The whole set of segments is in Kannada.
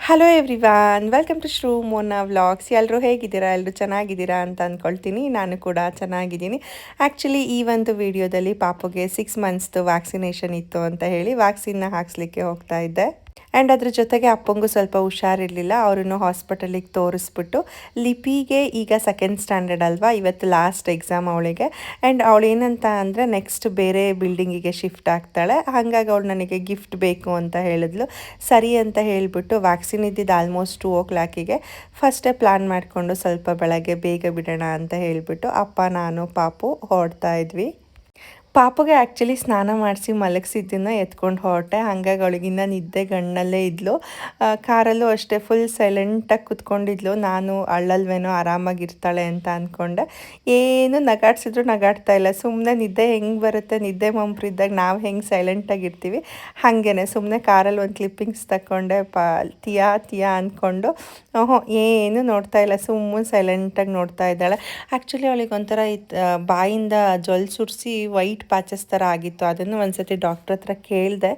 Hello everyone, welcome to Shru Mona vlogs. ಎಲ್ಲರೂ ಹೇಗಿದ್ದೀರಾ? ಎಲ್ಲರೂ ಚೆನ್ನಾಗಿದ್ದೀರಾ ಅಂತ ಅಂದ್ಕೊಳ್ತೀನಿ. ನಾನು ಕೂಡ ಚೆನ್ನಾಗಿದ್ದೀನಿ. ಆ್ಯಕ್ಚುಲಿ ಈ ಒಂದು ವಿಡಿಯೋದಲ್ಲಿ ಪಾಪುಗೆ 6 ಮಂತ್ಸ್ದು ವ್ಯಾಕ್ಸಿನೇಷನ್ ಇತ್ತು ಅಂತ ಹೇಳಿ ವ್ಯಾಕ್ಸಿನ್ನ ಹಾಕ್ಸ್ಲಿಕ್ಕೆ ಹೋಗ್ತಾ ಇದ್ದೆ. ಆ್ಯಂಡ್ ಅದ್ರ ಜೊತೆಗೆ ಅಪ್ಪಂಗೂ ಸ್ವಲ್ಪ ಹುಷಾರಿರಲಿಲ್ಲ. ಅವರನ್ನು ಹಾಸ್ಪಿಟಲಿಗೆ ತೋರಿಸ್ಬಿಟ್ಟು, ಲಿಪಿಗೆ ಈಗ ಸೆಕೆಂಡ್ ಸ್ಟ್ಯಾಂಡರ್ಡ್ ಅಲ್ವಾ, ಇವತ್ತು ಲಾಸ್ಟ್ ಎಕ್ಸಾಮ್ ಅವಳಿಗೆ. ಆ್ಯಂಡ್ ಅವಳು ಏನಂತ ಅಂದರೆ ನೆಕ್ಸ್ಟ್ ಬೇರೆ ಬಿಲ್ಡಿಂಗಿಗೆ ಶಿಫ್ಟ್ ಆಗ್ತಾಳೆ. ಹಾಗಾಗಿ ಅವಳು ನನಗೆ ಗಿಫ್ಟ್ ಬೇಕು ಅಂತ ಹೇಳಿದ್ಲು. ಸರಿ ಅಂತ ಹೇಳಿಬಿಟ್ಟು ವ್ಯಾಕ್ಸಿನ್ ಇದ್ದಿದ್ದು ಆಲ್ಮೋಸ್ಟ್ 2 o'clock ಫಸ್ಟೇ ಪ್ಲ್ಯಾನ್ ಮಾಡಿಕೊಂಡು ಸ್ವಲ್ಪ ಬೆಳಗ್ಗೆ ಬೇಗ ಬಿಡೋಣ ಅಂತ ಹೇಳಿಬಿಟ್ಟು ಅಪ್ಪ, ನಾನು, ಪಾಪು ಹೊರಡ್ತಾ ಇದ್ವಿ. ಪಾಪುಗೆ ಆ್ಯಕ್ಚುಲಿ ಸ್ನಾನ ಮಾಡಿಸಿ ಮಲಗಿಸಿದ್ದನ್ನು ಎತ್ಕೊಂಡು ಹೊರಟೆ. ಹಾಗಾಗಿ ಅವಳಿಗಿನ್ನ ನಿದ್ದೆ ಗಣ್ಣಲ್ಲೇ ಇದ್ಲು. ಕಾರಲ್ಲೂ ಅಷ್ಟೇ ಫುಲ್ ಸೈಲೆಂಟಾಗಿ ಕುತ್ಕೊಂಡಿದ್ಲು. ನಾನು ಅಳ್ಳಲ್ವೇನೋ, ಆರಾಮಾಗಿರ್ತಾಳೆ ಅಂತ ಅಂದ್ಕೊಂಡೆ. ಏನು ನಗಾಡ್ಸಿದ್ರು ನಗಾಡ್ತಾ ಇಲ್ಲ. ಸುಮ್ಮನೆ ನಿದ್ದೆ ಹೆಂಗೆ ಬರುತ್ತೆ, ನಿದ್ದೆ ಮಂಪ್ರಿದ್ದಾಗ ನಾವು ಹೆಂಗೆ ಸೈಲೆಂಟಾಗಿರ್ತೀವಿ ಹಾಗೇ ಸುಮ್ಮನೆ ಕಾರಲ್ಲಿ ಒಂದು ಕ್ಲಿಪ್ಪಿಂಗ್ಸ್ ತಗೊಂಡೆ. ತಿಯಾ ತಿಯಾ ಅಂದ್ಕೊಂಡು ಏನು ನೋಡ್ತಾ ಇಲ್ಲ, ಸುಮ್ಮನೆ ಸೈಲೆಂಟಾಗಿ ನೋಡ್ತಾ ಇದ್ದಾಳೆ. ಆ್ಯಕ್ಚುಲಿ ಅವಳಿಗೆ ಒಂಥರ ಬಾಯಿಂದ ಜೊಲ್ ಸುರಿಸಿ ವೈಟ್ ಪ್ಯಾಚಸ್ ಥರ ಆಗಿತ್ತು. ಅದನ್ನು ಒಂದ್ಸತಿ ಡಾಕ್ಟ್ರ್ ಹತ್ರ ಕೇಳಿದೆ.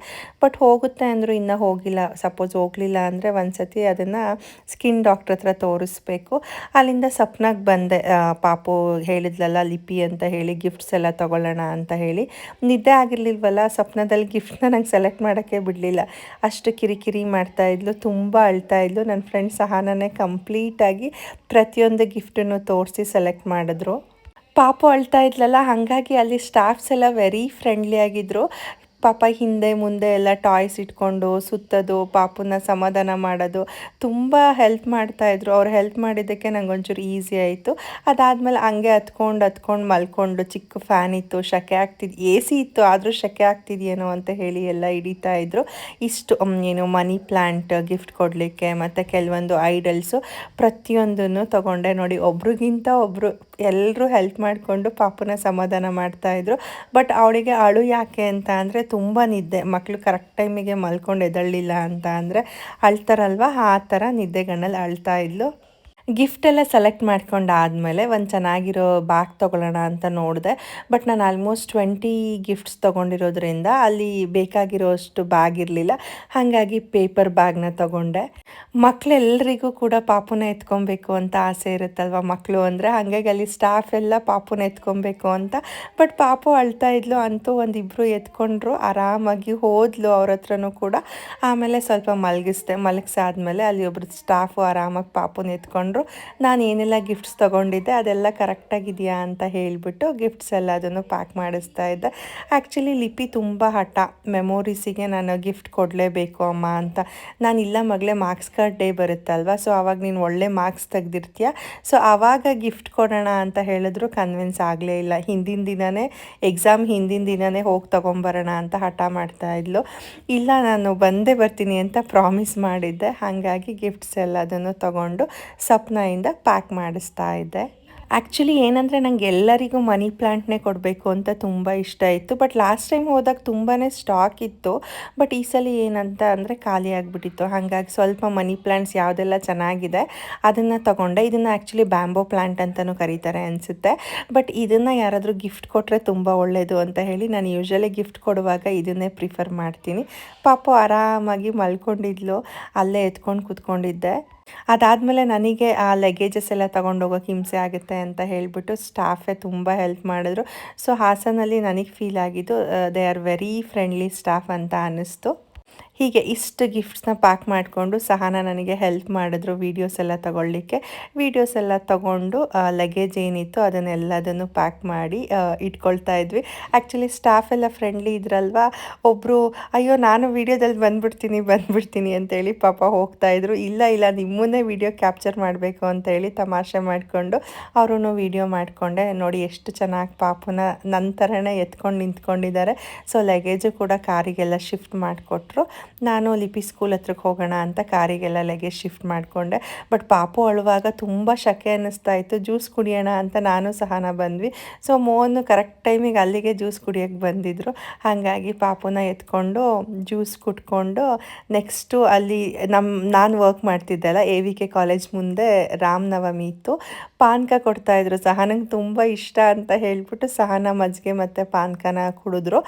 ಬಟ್ ಹೋಗುತ್ತೆ ಅಂದರು, ಇನ್ನೂ ಹೋಗಿಲ್ಲ. ಸಪೋಸ್ ಹೋಗಲಿಲ್ಲ ಅಂದರೆ ಒಂದ್ಸತಿ ಅದನ್ನು ಸ್ಕಿನ್ ಡಾಕ್ಟ್ರ್ ಹತ್ರ ತೋರಿಸ್ಬೇಕು. ಅಲ್ಲಿಂದ ಸಪ್ನಾಗೆ ಬಂದೆ. ಪಾಪು ಹೇಳಿದ್ಲಲ್ಲ ಲಿಪಿ ಅಂತ ಹೇಳಿ ಗಿಫ್ಟ್ಸ್ ಎಲ್ಲ ತೊಗೊಳ್ಳೋಣ ಅಂತ ಹೇಳಿ. ನಿದ್ದೆ ಆಗಿರಲಿಲ್ವಲ್ಲ, ಸ್ವಪ್ನದಲ್ಲಿ ಗಿಫ್ಟ್ನ ನಂಗೆ ಸೆಲೆಕ್ಟ್ ಮಾಡೋಕ್ಕೆ ಬಿಡಲಿಲ್ಲ. ಅಷ್ಟು ಕಿರಿಕಿರಿ ಮಾಡ್ತಾಯಿದ್ಲು, ತುಂಬ ಅಳ್ತಾಯಿದ್ಲು. ನನ್ನ ಫ್ರೆಂಡ್ ಸಹನನೇ ಕಂಪ್ಲೀಟಾಗಿ ಪ್ರತಿಯೊಂದು ಗಿಫ್ಟನ್ನು ತೋರಿಸಿ ಸೆಲೆಕ್ಟ್ ಮಾಡಿದ್ರು. ಪಾಪು ಅಳ್ತಾ ಇದ್ಲಲ್ಲ, ಹಾಗಾಗಿ ಅಲ್ಲಿ ಸ್ಟಾಫ್ಸ್ ಎಲ್ಲ ವೆರಿ ಫ್ರೆಂಡ್ಲಿ ಆಗಿದ್ದರು. ಪಾಪ ಹಿಂದೆ ಮುಂದೆ ಎಲ್ಲ ಟಾಯ್ಸ್ ಇಟ್ಕೊಂಡು ಸುತ್ತೋದು, ಪಾಪುನ ಸಮಾಧಾನ ಮಾಡೋದು, ತುಂಬ ಹೆಲ್ಪ್ ಮಾಡ್ತಾಯಿದ್ರು. ಅವ್ರು ಹೆಲ್ಪ್ ಮಾಡಿದ್ದಕ್ಕೆ ನಂಗೆ ಒಂಚೂರು ಈಸಿ ಆಯಿತು. ಅದಾದಮೇಲೆ ಹಂಗೆ ಹತ್ಕೊಂಡು ಮಲ್ಕೊಂಡು, ಚಿಕ್ಕ ಫ್ಯಾನ್ ಇತ್ತು, ಶೆಕೆ ಆಗ್ತಿದ್ದು, ಎ ಸಿ ಇತ್ತು ಆದರೂ ಶೆಕೆ ಆಗ್ತಿದೆಯೇನೋ ಅಂತ ಹೇಳಿ ಎಲ್ಲ ಹಿಡಿತಾಯಿದ್ರು. ಇಷ್ಟು ಏನು ಮನಿ ಪ್ಲ್ಯಾಂಟ್ ಗಿಫ್ಟ್ ಕೊಡಲಿಕ್ಕೆ ಮತ್ತು ಕೆಲವೊಂದು ಐಡಲ್ಸು ಪ್ರತಿಯೊಂದನ್ನು ತೊಗೊಂಡೆ. ನೋಡಿ, ಒಬ್ರಿಗಿಂತ ಒಬ್ಬರು ಎಲ್ಲರೂ ಹೆಲ್ಪ್ ಮಾಡಿಕೊಂಡು ಪಾಪುನ ಸಮಾಧಾನ ಮಾಡ್ತಾಯಿದ್ರು. ಬಟ್ ಅವಳಿಗೆ ಅಳು ಯಾಕೆ ಅಂತ ಅಂದರೆ ತುಂಬ ನಿದ್ದೆ. ಮಕ್ಕಳು ಕರೆಕ್ಟ್ ಟೈಮಿಗೆ ಮಲ್ಕೊಂಡು ಎದ್ದೇಳಲಿಲ್ಲ ಅಂತ ಅಂದರೆ ಅಳ್ತಾರಲ್ವ, ಆ ಥರ ನಿದ್ದೆಗಣ್ಣಲ್ಲಿ ಅಳ್ತಾ ಇದ್ಲು. ಗಿಫ್ಟೆಲ್ಲ ಸೆಲೆಕ್ಟ್ ಮಾಡ್ಕೊಂಡಾದಮೇಲೆ ಒಂದು ಚೆನ್ನಾಗಿರೋ ಬ್ಯಾಗ್ ತೊಗೊಳ್ಳೋಣ ಅಂತ ನೋಡಿದೆ. ಬಟ್ ನಾನು ಆಲ್ಮೋಸ್ಟ್ 20 ಗಿಫ್ಟ್ಸ್ ತೊಗೊಂಡಿರೋದ್ರಿಂದ ಅಲ್ಲಿ ಬೇಕಾಗಿರೋಷ್ಟು ಬ್ಯಾಗ್ ಇರಲಿಲ್ಲ. ಹಾಗಾಗಿ ಪೇಪರ್ ಬ್ಯಾಗ್ನ ತೊಗೊಂಡೆ. ಮಕ್ಕಳೆಲ್ಲರಿಗೂ ಕೂಡ ಪಾಪುನ ಎತ್ಕೊಬೇಕು ಅಂತ ಆಸೆ ಇರುತ್ತಲ್ವ ಮಕ್ಕಳು ಅಂದರೆ. ಹಾಗಾಗಿ ಅಲ್ಲಿ ಸ್ಟಾಫ್ ಎಲ್ಲ ಪಾಪುನ ಎತ್ಕೊಬೇಕು ಅಂತ. ಬಟ್ ಪಾಪು ಅಳ್ತಾ ಇದ್ಲು, ಅಂತೂ ಒಂದಿಬ್ಬರು ಎತ್ಕೊಂಡ್ರು. ಆರಾಮಾಗಿ ಹೋದ್ಲು ಅವ್ರ ಹತ್ರನೂ ಕೂಡ. ಆಮೇಲೆ ಸ್ವಲ್ಪ ಮಲಗಿಸಾದ್ಮೇಲೆ ಅಲ್ಲಿ ಒಬ್ಬರು ಸ್ಟಾಫು ಆರಾಮಾಗಿ ಪಾಪುನ ಎತ್ಕೊಂಡ್ರು. ನಾನು ಏನೆಲ್ಲ ಗಿಫ್ಟ್ಸ್ ತೊಗೊಂಡಿದ್ದೆ ಅದೆಲ್ಲ ಕರೆಕ್ಟಾಗಿದೆಯಾ ಅಂತ ಹೇಳಿಬಿಟ್ಟು ಗಿಫ್ಟ್ಸ್ ಎಲ್ಲ ಅದನ್ನು ಪ್ಯಾಕ್ ಮಾಡಿಸ್ತಾ ಇದ್ದೆ. ಆ್ಯಕ್ಚುಲಿ ಲಿಪಿ ತುಂಬ ಹಠ, ಮೆಮೊರೀಸಿಗೆ ನಾನು ಗಿಫ್ಟ್ ಕೊಡಲೇಬೇಕು ಅಮ್ಮ ಅಂತ. ನಾನು ಇಲ್ಲ ಮಗಳೇ, ಮಾರ್ಕ್ಸ್ ಕಾರ್ಡ್ ಡೇ ಬರುತ್ತಲ್ವ, ಸೊ ಆವಾಗ ನೀನು ಒಳ್ಳೆ ಮಾರ್ಕ್ಸ್ ತೆಗೆದಿರ್ತೀಯ, ಸೊ ಆವಾಗ ಗಿಫ್ಟ್ ಕೊಡೋಣ ಅಂತ ಹೇಳಿದ್ರು. ಕನ್ವಿನ್ಸ್ ಆಗಲೇ ಇಲ್ಲ. ಎಕ್ಸಾಮ್ ಹಿಂದಿನ ದಿನವೇ ಹೋಗಿ ತೊಗೊಂಬರೋಣ ಅಂತ ಹಠ ಮಾಡ್ತಾಯಿದ್ಲು. ಇಲ್ಲ, ನಾನು ಬಂದೇ ಬರ್ತೀನಿ ಅಂತ ಪ್ರಾಮಿಸ್ ಮಾಡಿದ್ದೆ. ಹಾಗಾಗಿ ಗಿಫ್ಟ್ಸ್ ಎಲ್ಲದನ್ನು ತೊಗೊಂಡು ಸಪ್ನಾಯಿಂದ ಪ್ಯಾಕ್ ಮಾಡಿಸ್ತಾ ಇದ್ದೆ. ಆ್ಯಕ್ಚುಲಿ ಏನಂದರೆ ನಂಗೆ ಎಲ್ಲರಿಗೂ ಮನಿ ಪ್ಲ್ಯಾಂಟ್ನೇ ಕೊಡಬೇಕು ಅಂತ ತುಂಬ ಇಷ್ಟ ಇತ್ತು. ಬಟ್ ಲಾಸ್ಟ್ ಟೈಮ್ ಹೋದಾಗ ತುಂಬಾ ಸ್ಟಾಕ್ ಇತ್ತು. ಬಟ್ ಈ ಸಲ ಏನಂತ ಅಂದರೆ ಖಾಲಿ ಆಗಿಬಿಟ್ಟಿತ್ತು. ಹಾಗಾಗಿ ಸ್ವಲ್ಪ ಮನಿ ಪ್ಲ್ಯಾಂಟ್ಸ್ ಯಾವುದೆಲ್ಲ ಚೆನ್ನಾಗಿದೆ ಅದನ್ನು ತೊಗೊಂಡೆ. ಇದನ್ನು ಆ್ಯಕ್ಚುಲಿ ಬ್ಯಾಂಬೋ ಪ್ಲ್ಯಾಂಟ್ ಅಂತಲೂ ಕರೀತಾರೆ ಅನಿಸುತ್ತೆ. ಬಟ್ ಇದನ್ನು ಯಾರಾದರೂ ಗಿಫ್ಟ್ ಕೊಟ್ಟರೆ ತುಂಬ ಒಳ್ಳೆಯದು ಅಂತ ಹೇಳಿ ನಾನು ಯೂಶ್ವಲಿ ಗಿಫ್ಟ್ ಕೊಡುವಾಗ ಇದನ್ನೇ ಪ್ರಿಫರ್ ಮಾಡ್ತೀನಿ. ಪಾಪು ಆರಾಮಾಗಿ ಮಲ್ಕೊಂಡಿದ್ಲು, ಅಲ್ಲೇ ಎತ್ಕೊಂಡು ಕೂತ್ಕೊಂಡಿದ್ದೆ. ಅದಾದಮೇಲೆ ನನಗೆ ಆ ಲಗೇಜಸ್ ಎಲ್ಲ ತೊಗೊಂಡೋಗೋಕೆ ಹಿಂಸೆ ಆಗುತ್ತೆ ಅಂತ ಹೇಳಿಬಿಟ್ಟು ಸ್ಟಾಫೇ ತುಂಬ ಹೆಲ್ಪ್ ಮಾಡಿದ್ರು. ಸೊ ಹಾಸನಲ್ಲಿ ನನಗೆ ಫೀಲ್ ಆಗಿದ್ದು they are very friendly staff ಅಂತ ಅನ್ನಿಸ್ತು. ಹೀಗೆ ಇಷ್ಟು ಗಿಫ್ಟ್ಸ್ನ ಪ್ಯಾಕ್ ಮಾಡಿಕೊಂಡು ಸಹನ ನನಗೆ ಹೆಲ್ಪ್ ಮಾಡಿದ್ರು ವೀಡಿಯೋಸ್ ಎಲ್ಲ ತೊಗೊಳ್ಳಿಕ್ಕೆ. ವೀಡಿಯೋಸ್ ಎಲ್ಲ ತೊಗೊಂಡು ಲಗೇಜ್ ಏನಿತ್ತು ಅದನ್ನೆಲ್ಲದನ್ನು ಪ್ಯಾಕ್ ಮಾಡಿ ಇಟ್ಕೊಳ್ತಾ ಇದ್ವಿ. ಆ್ಯಕ್ಚುಲಿ ಸ್ಟಾಫ್ ಎಲ್ಲ ಫ್ರೆಂಡ್ಲಿ ಇದ್ರಲ್ವ. ಒಬ್ಬರು ಅಯ್ಯೋ ನಾನು ವೀಡಿಯೋದಲ್ಲಿ ಬಂದ್ಬಿಡ್ತೀನಿ ಅಂತೇಳಿ ಪಾಪ ಹೋಗ್ತಾಯಿದ್ರು. ಇಲ್ಲ ನಿಮ್ಮನ್ನೇ ವೀಡಿಯೋ ಕ್ಯಾಪ್ಚರ್ ಮಾಡಬೇಕು ಅಂತೇಳಿ ತಮಾಷೆ ಮಾಡಿಕೊಂಡು ಅವರೂ ವೀಡಿಯೋ ಮಾಡಿಕೊಂಡೆ. ನೋಡಿ ಎಷ್ಟು ಚೆನ್ನಾಗಿ ಪಾಪುನ ನನ್ನ ಥರನೇ ಎತ್ಕೊಂಡು ನಿಂತ್ಕೊಂಡಿದ್ದಾರೆ. ಸೊ ಲಗೇಜು ಕೂಡ ಕಾರಿಗೆಲ್ಲ ಶಿಫ್ಟ್ ಮಾಡಿಕೊಟ್ರು. ನಾನು ಲಿಪಿ ಸ್ಕೂಲ್ ಹತ್ರಕ್ಕೆ ಹೋಗೋಣ ಅಂತ ಕಾರಿಗೆಲ್ಲ ಲಗೇಜ್ ಶಿಫ್ಟ್ ಮಾಡಿಕೊಂಡೆ. ಬಟ್ ಪಾಪು ಅಳುವಾಗ ತುಂಬ ಶಕೆ ಅನ್ನಿಸ್ತಾ ಇತ್ತು. ಜ್ಯೂಸ್ ಕುಡಿಯೋಣ ಅಂತ ನಾನು ಸಹನ ಬಂದ್ವಿ. ಸೊ ಮೋನು ಕರೆಕ್ಟ್ ಟೈಮಿಗೆ ಅಲ್ಲಿಗೆ ಜ್ಯೂಸ್ ಕುಡಿಯೋಕ್ಕೆ ಬಂದಿದ್ದರು. ಹಾಗಾಗಿ ಪಾಪುನ ಎತ್ಕೊಂಡು ಜ್ಯೂಸ್ ಕುಟ್ಕೊಂಡು ನೆಕ್ಸ್ಟು ಅಲ್ಲಿ ನಾನು ವರ್ಕ್ ಮಾಡ್ತಿದ್ದೆಲ್ಲ AVK ಕಾಲೇಜ್ ಮುಂದೆ ರಾಮನವಮಿ ಇತ್ತು. ಪಾನಕ ಕೊಡ್ತಾಯಿದ್ರು. ಸಹನಂಗೆ ತುಂಬ ಇಷ್ಟ ಅಂತ ಹೇಳಿಬಿಟ್ಟು ಸಹನ ಮಜ್ಜಿಗೆ ಮತ್ತು ಪಾನಕನ ಕುಡಿದ್ರು.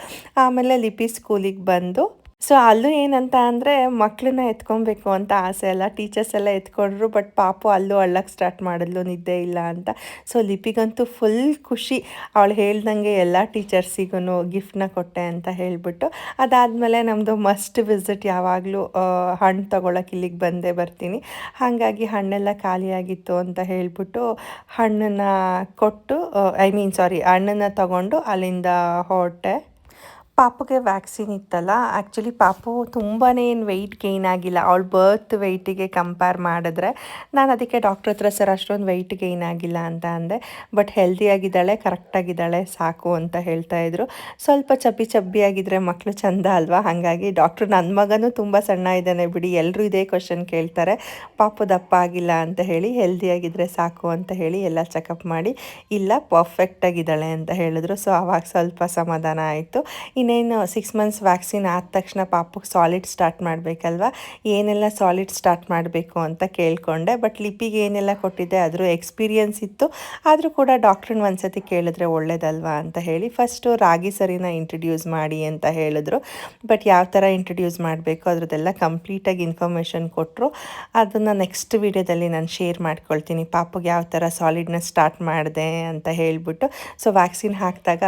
ಆಮೇಲೆ ಲಿಪಿ ಸ್ಕೂಲಿಗೆ ಬಂದು ಸೊ ಅಲ್ಲೂ ಏನಂತ ಅಂದರೆ ಮಕ್ಕಳನ್ನ ಎತ್ಕೊಬೇಕು ಅಂತ ಆಸೆ ಅಲ್ಲ, ಟೀಚರ್ಸ್ ಎಲ್ಲ ಎತ್ಕೊಂಡ್ರು. ಬಟ್ ಪಾಪು ಅಲ್ಲೂ ಅಳ್ಳಕ್ಕೆ ಸ್ಟಾರ್ಟ್ ಮಾಡಿದ್ಲು ನಿದ್ದೆ ಇಲ್ಲ ಅಂತ. ಸೊ ಲಿಪಿಗಂತೂ ಫುಲ್ ಖುಷಿ, ಅವಳು ಹೇಳ್ದಂಗೆ ಎಲ್ಲ ಟೀಚರ್ಸಿಗೂ ಗಿಫ್ಟ್ನ ಕೊಟ್ಟೆ ಅಂತ ಹೇಳಿಬಿಟ್ಟು. ಅದಾದಮೇಲೆ ನಮ್ಮದು ಮಸ್ಟ್ ವಿಸಿಟ್ ಯಾವಾಗಲೂ ಹಣ್ಣು ತೊಗೊಳಕ್ಕೆ ಇಲ್ಲಿಗೆ ಬಂದೇ ಬರ್ತೀನಿ. ಹಾಗಾಗಿ ಹಣ್ಣೆಲ್ಲ ಖಾಲಿಯಾಗಿತ್ತು ಅಂತ ಹೇಳಿಬಿಟ್ಟು ಹಣ್ಣನ್ನು ಕೊಟ್ಟು ಹಣ್ಣನ್ನು ತಗೊಂಡು ಅಲ್ಲಿಂದ ಹೊರಟೆ. ಪಾಪುಗೆ ವ್ಯಾಕ್ಸಿನ್ ಇತ್ತಲ್ಲ, ಆ್ಯಕ್ಚುಲಿ ಪಾಪು ತುಂಬಾ ಏನು ವೆಯ್ಟ್ ಗೇನ್ ಆಗಿಲ್ಲ. ಅವಳು ಬರ್ತ್ ವೆಯ್ಟಿಗೆ ಕಂಪೇರ್ ಮಾಡಿದ್ರೆ. ನಾನು ಅದಕ್ಕೆ ಡಾಕ್ಟ್ರ್ ಹತ್ರ ಸರ್ ಅಷ್ಟೊಂದು ವೆಯ್ಟ್ ಗೇನ್ ಆಗಿಲ್ಲ ಅಂತ ಅಂದೆ. ಬಟ್ ಹೆಲ್ದಿಯಾಗಿದ್ದಾಳೆ, ಕರೆಕ್ಟಾಗಿದ್ದಾಳೆ, ಸಾಕು ಅಂತ ಹೇಳ್ತಾಯಿದ್ರು. ಸ್ವಲ್ಪ ಚಬ್ಬಿಯಾಗಿದ್ದರೆ ಮಕ್ಕಳು ಚಂದ ಅಲ್ವಾ, ಹಾಗಾಗಿ ಡಾಕ್ಟ್ರು ನನ್ನ ಮಗನೂ ತುಂಬ ಸಣ್ಣ ಇದ್ದಾನೆ ಬಿಡಿ, ಎಲ್ಲರೂ ಇದೇ ಕ್ವಶನ್ ಕೇಳ್ತಾರೆ, ಪಾಪು ದಪ್ಪ ಆಗಿಲ್ಲ ಅಂತ ಹೇಳಿ, ಹೆಲ್ದಿಯಾಗಿದ್ದರೆ ಸಾಕು ಅಂತ ಹೇಳಿ ಎಲ್ಲ ಚೆಕಪ್ ಮಾಡಿ ಇಲ್ಲ ಪರ್ಫೆಕ್ಟಾಗಿದ್ದಾಳೆ ಅಂತ ಹೇಳಿದ್ರು. ಸೊ ಆವಾಗ ಸ್ವಲ್ಪ ಸಮಾಧಾನ ಆಯಿತು. ಇನ್ನೇನು 6 ಮಂತ್ಸ್ ವ್ಯಾಕ್ಸಿನ್ ಆದ ತಕ್ಷಣ ಪಾಪುಗೆ ಸಾಲಿಡ್ ಸ್ಟಾರ್ಟ್ ಮಾಡಬೇಕಲ್ವ, ಏನೆಲ್ಲ ಸಾಲಿಡ್ ಸ್ಟಾರ್ಟ್ ಮಾಡಬೇಕು ಅಂತ ಕೇಳಿಕೊಂಡೆ. ಬಟ್ ಲಿಪಿಗೆ ಏನೆಲ್ಲ ಕೊಟ್ಟಿದ್ದೆ ಅದ್ರ ಎಕ್ಸ್ಪೀರಿಯನ್ಸ್ ಇತ್ತು. ಆದರೂ ಕೂಡ ಡಾಕ್ಟ್ರನ್ನ ಒಂದು ಸತಿ ಕೇಳಿದ್ರೆ ಒಳ್ಳೇದಲ್ವಾ ಅಂತ ಹೇಳಿ ಫಸ್ಟು ರಾಗಿ ಸರಿನ ಇಂಟ್ರಡ್ಯೂಸ್ ಮಾಡಿ ಅಂತ ಹೇಳಿದ್ರು. ಬಟ್ ಯಾವ ಥರ ಇಂಟ್ರಡ್ಯೂಸ್ ಮಾಡಬೇಕು ಅದ್ರದ್ದೆಲ್ಲ ಕಂಪ್ಲೀಟಾಗಿ ಇನ್ಫಾರ್ಮೇಷನ್ ಕೊಟ್ಟರು. ಅದನ್ನು ನೆಕ್ಸ್ಟ್ ವೀಡಿಯೋದಲ್ಲಿ ನಾನು ಶೇರ್ ಮಾಡ್ಕೊಳ್ತೀನಿ, ಪಾಪುಗೆ ಯಾವ ಥರ ಸಾಲಿಡ್ನ ಸ್ಟಾರ್ಟ್ ಮಾಡಿದೆ ಅಂತ ಹೇಳಿಬಿಟ್ಟು. ಸೊ ವ್ಯಾಕ್ಸಿನ್ ಹಾಕಿದಾಗ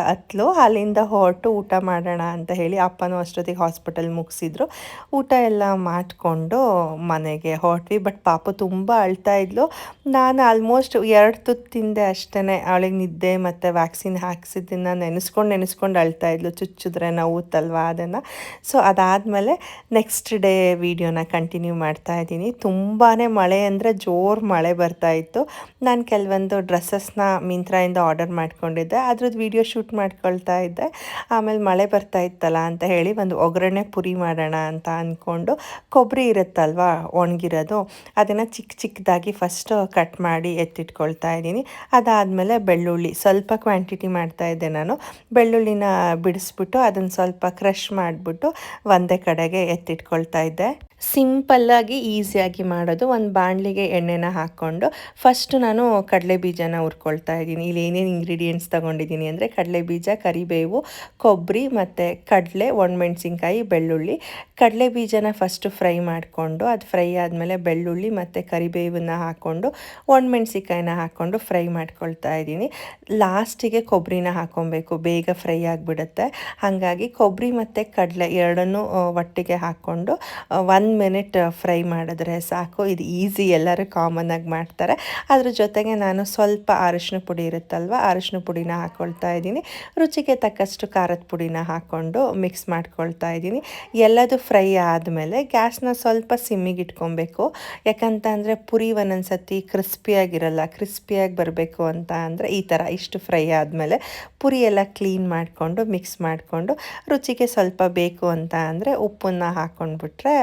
ಅಲ್ಲಿಂದ ಹೊರಟು ಊಟ ಮಾಡೋಣ ಅಂತ ಹೇಳಿ ಅಪ್ಪನೂ ಅಷ್ಟೊತ್ತಿಗೆ ಹಾಸ್ಪಿಟಲ್ ಮುಗಿಸಿದ್ರು. ಊಟ ಎಲ್ಲ ಮಾಡಿಕೊಂಡು ಮನೆಗೆ ಹೊರಟ್ವಿ. ಬಟ್ ಪಾಪು ತುಂಬ ಅಳ್ತಾ ಇದ್ಲು. ನಾನು ಆಲ್ಮೋಸ್ಟ್ 2 ತುತ್ತು ತಿಂದೆ ಅಷ್ಟೇ. ಅವಳಿಗೆ ನಿದ್ದೆ ಮತ್ತು ವ್ಯಾಕ್ಸಿನ್ ಹಾಕ್ಸಿದ್ದನ್ನು ನೆನೆಸ್ಕೊಂಡು ಅಳ್ತಾ ಇದ್ಲು, ಚುಚ್ಚಿದ್ರೆ ನೋವುತ್ತಲ್ವ ಅದನ್ನು. ಸೊ ಅದಾದಮೇಲೆ ನೆಕ್ಸ್ಟ್ ಡೇ ವೀಡಿಯೋನ ಕಂಟಿನ್ಯೂ ಮಾಡ್ತಾ ಇದ್ದೀನಿ. ತುಂಬಾ ಮಳೆ ಅಂದರೆ ಜೋರು ಮಳೆ ಬರ್ತಾಯಿತ್ತು. ನಾನು ಕೆಲವೊಂದು ಡ್ರೆಸ್ಸಸ್ನ ಮಿಂತ್ರಾಯಿಂದ ಆರ್ಡರ್ ಮಾಡ್ಕೊಂಡಿದ್ದೆ, ಅದ್ರದ್ದು ವೀಡಿಯೋ ಶೂಟ್ ಮಾಡ್ಕೊಳ್ತಾ ಇದ್ದೆ. ಆಮೇಲೆ ಮಳೆ ಬರ್ತಾ ಇತ್ತಲ್ಲ ಅಂತ ಹೇಳಿ ಒಂದು ಒಗ್ಗರಣೆ ಪುರಿ ಮಾಡೋಣ ಅಂತ ಅಂದ್ಕೊಂಡು ಕೊಬ್ಬರಿ ಇರುತ್ತಲ್ವ ಒಣಗಿರೋದು, ಅದನ್ನು ಚಿಕ್ಕದಾಗಿ ಫಸ್ಟ್ ಕಟ್ ಮಾಡಿ ಎತ್ತಿಟ್ಕೊಳ್ತಾ ಇದ್ದೀನಿ. ಅದಾದಮೇಲೆ ಬೆಳ್ಳುಳ್ಳಿ ಸ್ವಲ್ಪ ಕ್ವಾಂಟಿಟಿ ಮಾಡ್ತಾಯಿದ್ದೆ ನಾನು. ಬೆಳ್ಳುಳ್ಳಿನ ಬಿಡಿಸ್ಬಿಟ್ಟು ಅದನ್ನು ಸ್ವಲ್ಪ ಕ್ರಷ್ ಮಾಡಿಬಿಟ್ಟು ಒಂದೇ ಕಡೆಗೆ ಎತ್ತಿಟ್ಕೊಳ್ತಾ ಇದ್ದೆ. ಸಿಂಪಲ್ಲಾಗಿ ಈಸಿಯಾಗಿ ಮಾಡೋದು. ಒಂದು ಬಾಣಲಿಗೆ ಎಣ್ಣೆನ ಹಾಕ್ಕೊಂಡು ಫಸ್ಟ್ ನಾನು ಕಡಲೆ ಬೀಜನ ಹುರ್ಕೊಳ್ತಾ ಇದ್ದೀನಿ. ಇಲ್ಲಿ ಏನೇನು ಇಂಗ್ರೀಡಿಯೆಂಟ್ಸ್ ತೊಗೊಂಡಿದ್ದೀನಿ ಅಂದರೆ ಕಡಲೆ ಬೀಜ, ಕರಿಬೇವು, ಕೊಬ್ಬರಿ ಮತ್ತು ಕಡಲೆ, ಒಣಮೆಣ್ಸಿನ್ಕಾಯಿ, ಬೆಳ್ಳುಳ್ಳಿ. ಕಡಲೆ ಬೀಜನ ಫಸ್ಟು ಫ್ರೈ ಮಾಡಿಕೊಂಡು ಅದು ಫ್ರೈ ಆದಮೇಲೆ ಬೆಳ್ಳುಳ್ಳಿ ಮತ್ತು ಕರಿಬೇವನ್ನ ಹಾಕ್ಕೊಂಡು ಒಣಮೆಣ್ಸಿನ್ಕಾಯಿನ ಹಾಕ್ಕೊಂಡು ಫ್ರೈ ಮಾಡ್ಕೊಳ್ತಾ ಇದ್ದೀನಿ. ಲಾಸ್ಟಿಗೆ ಕೊಬ್ಬರಿನ ಹಾಕ್ಕೊಬೇಕು, ಬೇಗ ಫ್ರೈ ಆಗಿಬಿಡುತ್ತೆ. ಹಾಗಾಗಿ ಕೊಬ್ಬರಿ ಮತ್ತು ಕಡಲೆ ಎರಡನ್ನೂ ಒಟ್ಟಿಗೆ ಹಾಕ್ಕೊಂಡು 1 ಮಿನಿಟ್ ಫ್ರೈ ಮಾಡಿದ್ರೆ ಸಾಕು. ಇದು ಈಸಿ, ಎಲ್ಲರೂ ಕಾಮನ್ನಾಗಿ ಮಾಡ್ತಾರೆ. ಅದ್ರ ಜೊತೆಗೆ ನಾನು ಸ್ವಲ್ಪ ಅರಿಶಿನ ಪುಡಿ ಇರುತ್ತಲ್ವ, ಅರಿಶಿನ ಪುಡಿನ ಹಾಕ್ಕೊಳ್ತಾ ಇದ್ದೀನಿ. ರುಚಿಗೆ ತಕ್ಕಷ್ಟು ಖಾರದ ಪುಡಿನ ಹಾಕ್ಕೊಂಡು ಮಿಕ್ಸ್ ಮಾಡ್ಕೊಳ್ತಾ ಇದ್ದೀನಿ. ಎಲ್ಲದು ಫ್ರೈ ಆದಮೇಲೆ ಗ್ಯಾಸ್ನ ಸ್ವಲ್ಪ ಸಿಮ್ಮಿಗೆ ಇಟ್ಕೊಬೇಕು. ಯಾಕಂತಂದರೆ ಪುರಿ ಒಂದೊಂದು ಸತಿ ಕ್ರಿಸ್ಪಿಯಾಗಿರಲ್ಲ, ಕ್ರಿಸ್ಪಿಯಾಗಿ ಬರಬೇಕು ಅಂತ ಅಂದರೆ ಈ ಥರ ಇಷ್ಟು ಫ್ರೈ ಆದಮೇಲೆ ಪುರಿ ಎಲ್ಲ ಕ್ಲೀನ್ ಮಾಡಿಕೊಂಡು ಮಿಕ್ಸ್ ಮಾಡಿಕೊಂಡು ರುಚಿಗೆ ಸ್ವಲ್ಪ ಬೇಕು ಅಂತ ಅಂದರೆ ಉಪ್ಪನ್ನು ಹಾಕ್ಕೊಂಡ್ಬಿಟ್ರೆ